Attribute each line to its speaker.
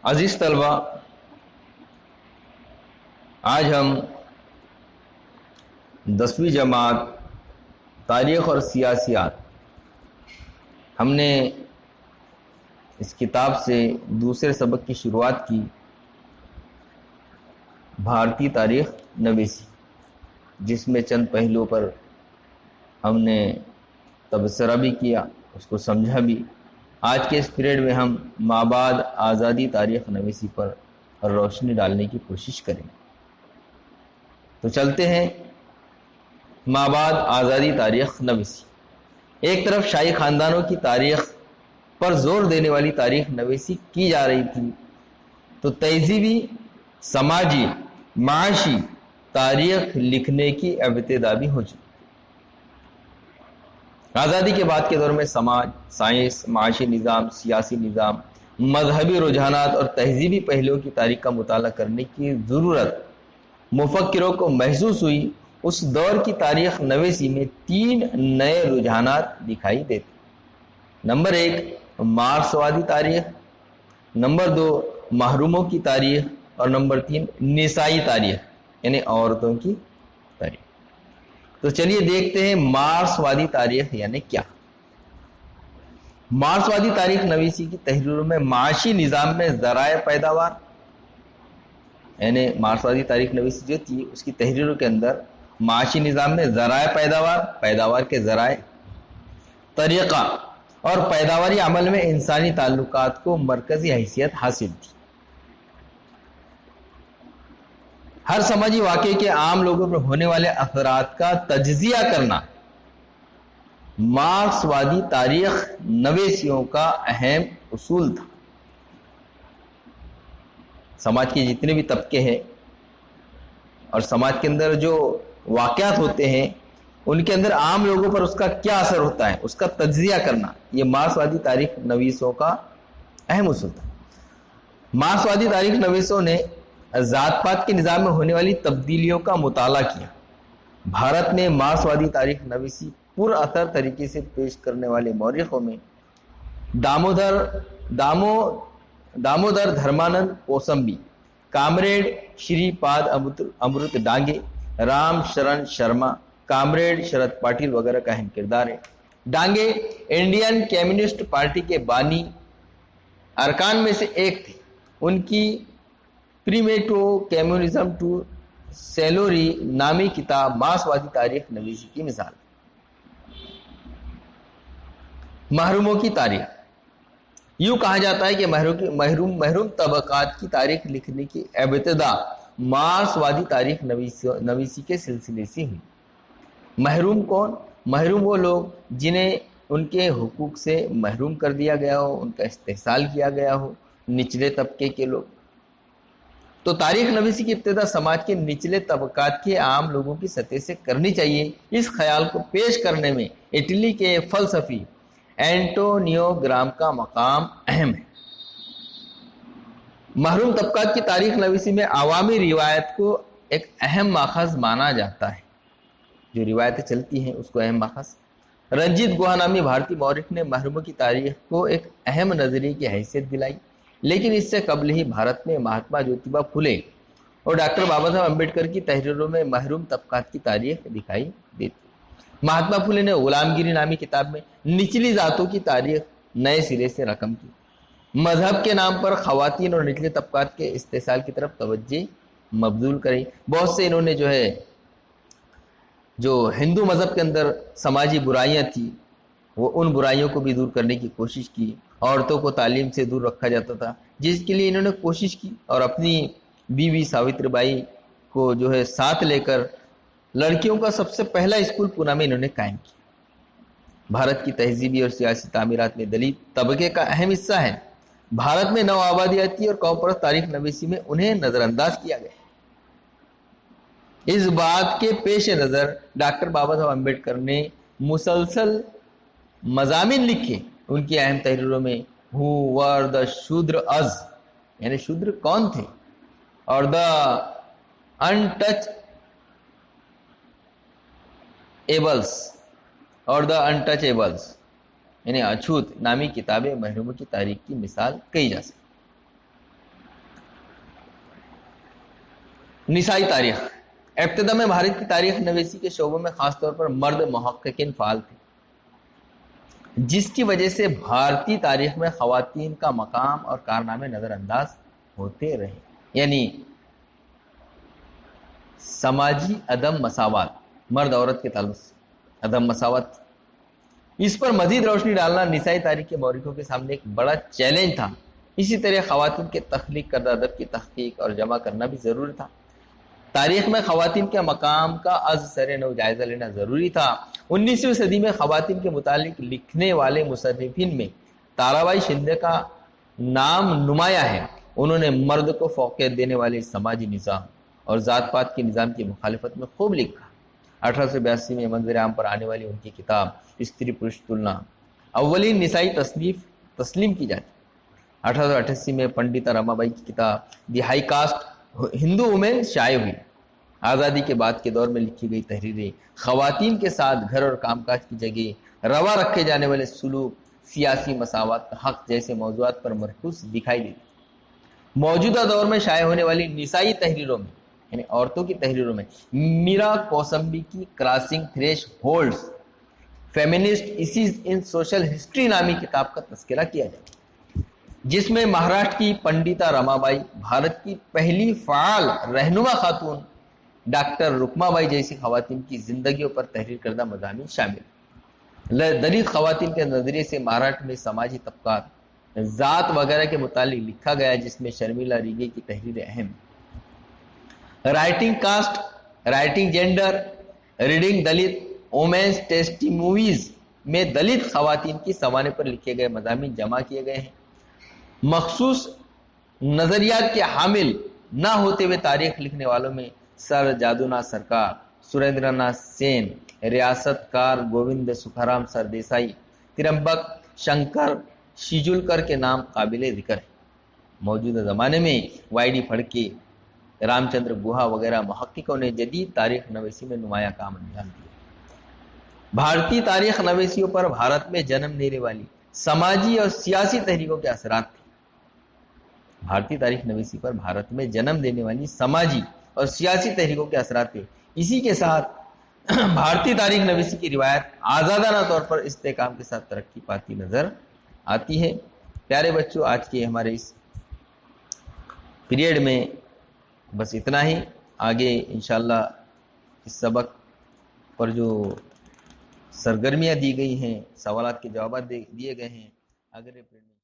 Speaker 1: عزیز طلبہ، آج ہم 10ویں جماعت تاریخ اور سیاسیات، ہم نے اس کتاب سے دوسرے سبق کی شروعات کی، بھارتی تاریخ نویسی، جس میں چند پہلوؤں پر ہم نے تبصرہ بھی کیا، اس کو سمجھا بھی۔ آج کے اس پیریڈ میں ہم مابعد آزادی تاریخ نویسی پر روشنی ڈالنے کی کوشش کریں گے۔ تو چلتے ہیں مابعد آزادی تاریخ نویسی۔ ایک طرف شاہی خاندانوں کی تاریخ پر زور دینے والی تاریخ نویسی کی جا رہی تھی، تو تہذیبی، سماجی، معاشی تاریخ لکھنے کی ابتدا بھی ہو چکی۔ آزادی کے بعد کے دور میں سماج، سائنس، معاشی نظام، سیاسی نظام، مذہبی رجحانات اور تہذیبی پہلوؤں کی تاریخ کا مطالعہ کرنے کی ضرورت مفکروں کو محسوس ہوئی۔ اس دور کی تاریخ نویسی میں 3 نئے رجحانات دکھائی دیتے۔ نمبر 1 مارکسوادی تاریخ، نمبر 2 محروموں کی تاریخ، اور نمبر 3 نسائی تاریخ، یعنی عورتوں کی تاریخ۔ تو چلیے دیکھتے ہیں مارکسوادی تاریخ یعنی کیا۔ مارکسوادی تاریخ نویسی کی تحریروں میں معاشی نظام میں ذرائع پیداوار، یعنی مارکسوادی تاریخ نویسی جو تھی اس کی تحریروں کے اندر معاشی نظام میں ذرائع پیداوار، پیداوار کے ذرائع، طریقہ اور پیداواری عمل میں انسانی تعلقات کو مرکزی حیثیت حاصل تھی۔ ہر سماجی واقعے کے عام لوگوں پر ہونے والے اثرات کا تجزیہ کرنا مارکسوادی تاریخ نویسیوں کا اہم اصول تھا۔ سماج کے جتنے بھی طبقے ہیں اور سماج کے اندر جو واقعات ہوتے ہیں ان کے اندر عام لوگوں پر اس کا کیا اثر ہوتا ہے، اس کا تجزیہ کرنا، یہ مارکسوادی تاریخ نویسوں کا اہم اصول تھا۔ مارکسوادی تاریخ نویسوں نے ذات پات کے نظام میں ہونے والی تبدیلیوں کا مطالعہ کیا۔ بھارت میں مارکسوادی تاریخ نویسی پر اثر طریقے سے پیش کرنے والے مورخوں میں دامودر دھرمانند کوسمبی، کامریڈ شری پاد امرت ڈانگے، رام شرن شرما، کامریڈ شرد پاٹل وغیرہ کا اہم کردار ہے۔ ڈانگے انڈین کمیونسٹ پارٹی کے بانی ارکان میں سے ایک تھے۔ ان کی پریمیٹو کمیونزم ٹو سیلوری نامی کتاب مارکسوادی تاریخ نویسی کی مثال۔ محروموں کی تاریخ، یوں کہا جاتا ہے کہ محروم طبقات کی تاریخ لکھنے کی ابتدا مارکسوادی تاریخ نویسی کے سلسلے سے ہوئی۔ محروم کون؟ محروم وہ لوگ جنہیں ان کے حقوق سے محروم کر دیا گیا ہو، ان کا استحصال کیا گیا ہو، نچلے طبقے کے لوگ۔ تو تاریخ نویسی کی ابتدا سماج کے نچلے طبقات کے عام لوگوں کی سطح سے کرنی چاہیے۔ اس خیال کو پیش کرنے میں اٹلی کے فلسفی اینٹونیو گرام کا مقام اہم ہے۔ محروم طبقات کی تاریخ نویسی میں عوامی روایت کو ایک اہم ماخذ مانا جاتا ہے، جو روایتیں چلتی ہیں اس کو اہم ماخذ۔ رنجیت گوہا نامی بھارتی مورخ نے محروموں کی تاریخ کو ایک اہم نظریے کی حیثیت دلائی، لیکن اس سے قبل ہی بھارت میں مہاتما جیوتبا پھولے اور ڈاکٹر بابا صاحب امبیڈکر کی تحریروں میں محروم طبقات کی تاریخ دکھائی دیتی۔ مہاتما پھولے نے غلام گیری نامی کتاب میں نچلی ذاتوں کی تاریخ نئے سرے سے رقم کی۔ مذہب کے نام پر خواتین اور نچلے طبقات کے استحصال کی طرف توجہ مبذول کری۔ بہت سے انہوں نے جو ہندو مذہب کے اندر سماجی برائیاں تھیں وہ ان برائیوں کو بھی دور کرنے کی کوشش کی۔ عورتوں کو تعلیم سے دور رکھا جاتا تھا، جس کے لیے انہوں نے کوشش کی، اور اپنی بیوی ساوتری بائی کو ساتھ لے کر لڑکیوں کا سب سے پہلا اسکول پونا میں انہوں نے قائم کیا۔ بھارت کی تہذیبی اور سیاسی تعمیرات میں دلت طبقے کا اہم حصہ ہے۔ بھارت میں نو آبادیاتی اور قوم پرست تاریخ نویسی میں انہیں نظر انداز کیا گیا۔ اس بات کے پیش نظر ڈاکٹر بابا صاحب امبیڈکر نے مسلسل مضامین لکھے۔ ان کی اہم تحریروں میں ہو ور دا شودر از، یعنی شودر کون تھے، اور دا انٹچ ایبلز یعنی اچھوت نامی کتابیں محروموں کی تاریخ کی مثال کہی جا سکتی۔ نسائی تاریخ ابتدا میں بھارت کی تاریخ نویسی کے شعبوں میں خاص طور پر مرد محققین فعال تھے، جس کی وجہ سے بھارتی تاریخ میں خواتین کا مقام اور کارنامے نظر انداز ہوتے رہے۔ یعنی سماجی عدم مساوات، مرد عورت کے تعلق سے عدم مساوات، اس پر مزید روشنی ڈالنا نسائی تاریخ کے مورخوں کے سامنے ایک بڑا چیلنج تھا۔ اسی طرح خواتین کے تخلیق کردہ ادب کی تحقیق اور جمع کرنا بھی ضروری تھا۔ تاریخ میں خواتین کے مقام کا از سر نو جائزہ لینا ضروری تھا۔ 19ویں صدی میں خواتین کے متعلق لکھنے والے مصنفین میں تارابائی شندے کا نام نمایاں ہے۔ انہوں نے مرد کو فوقیت دینے والے سماجی نظام اور ذات پات کے نظام کی مخالفت میں خوب لکھا۔ 1882 میں منظر عام پر آنے والی ان کی کتاب استری پرش تلنا اولین نسائی تصنیف تسلیم کی جاتی۔ 1888 میں پنڈتا رما بائی کی کتاب دی ہائی کاسٹ ہندو وومین شائع ہوئی۔ آزادی کے بعد کے دور میں لکھی گئی تحریریں خواتین کے ساتھ گھر اور کام کاج کی جگہ روا رکھے جانے والے سلوک، سیاسی مساوات کا حق جیسے موضوعات پر مرکوز دکھائی دیتی۔ موجودہ دور میں شائع ہونے والی نسائی تحریروں میں، یعنی عورتوں کی تحریروں میں، میرا کوسمبی کی crossing thresholds feminist issues in social history نامی کتاب کا تذکرہ کیا جاتا ہے، جس میں مہاراشٹر کی پنڈتا رما بائی، بھارت کی پہلی فعال رہنما خاتون ڈاکٹر رکما بائی جیسی خواتین کی زندگیوں پر تحریر کردہ مضامین شامل ہیں۔ دلت خواتین کے نظریے سے مہاراشٹر میں سماجی طبقات، ذات وغیرہ کے متعلق لکھا گیا، جس میں شرمیلا ریگے کی تحریریں اہم ہیں۔ Writing caste, writing gender, reading Dalit, women's testimonios میں دلت خواتین کی سوانے پر لکھے گئے مضامین جمع کیے گئے ہیں۔ مخصوص نظریات کے حامل نہ ہوتے ہوئے تاریخ لکھنے والوں میں سر جادونا سرکار، سریندر ناتھ سین، ریاست کار گووند سکھارام سردیسائی، ترمبک شنکر شیجولکر کے نام قابل ذکر ہے۔ موجودہ زمانے میں وائی ڈی پھڑکے، رام چندر گوہا وغیرہ محققوں نے جدید تاریخ نویسی میں نمایاں کام انجام دیا۔ بھارتی تاریخ نویسیوں پر بھارت میں جنم لینے والی سماجی اور سیاسی تحریکوں کے اثرات تھے۔ بھارتی تاریخ نویسی پر بھارت میں جنم لینے والی سماجی اور سیاسی تحریکوں کے اثرات تھے۔ اسی کے ساتھ بھارتی تاریخ نویسی کی روایت آزادانہ طور پر استحکام کے ساتھ ترقی پاتی نظر آتی ہے۔ پیارے بچوں، آج کے ہمارے اس پیریڈ میں بس اتنا ہی۔ آگے انشاءاللہ اس سبق پر جو سرگرمیاں دی گئی ہیں، سوالات کے جوابات دیے گئے ہیں، اگلے پیریڈ میں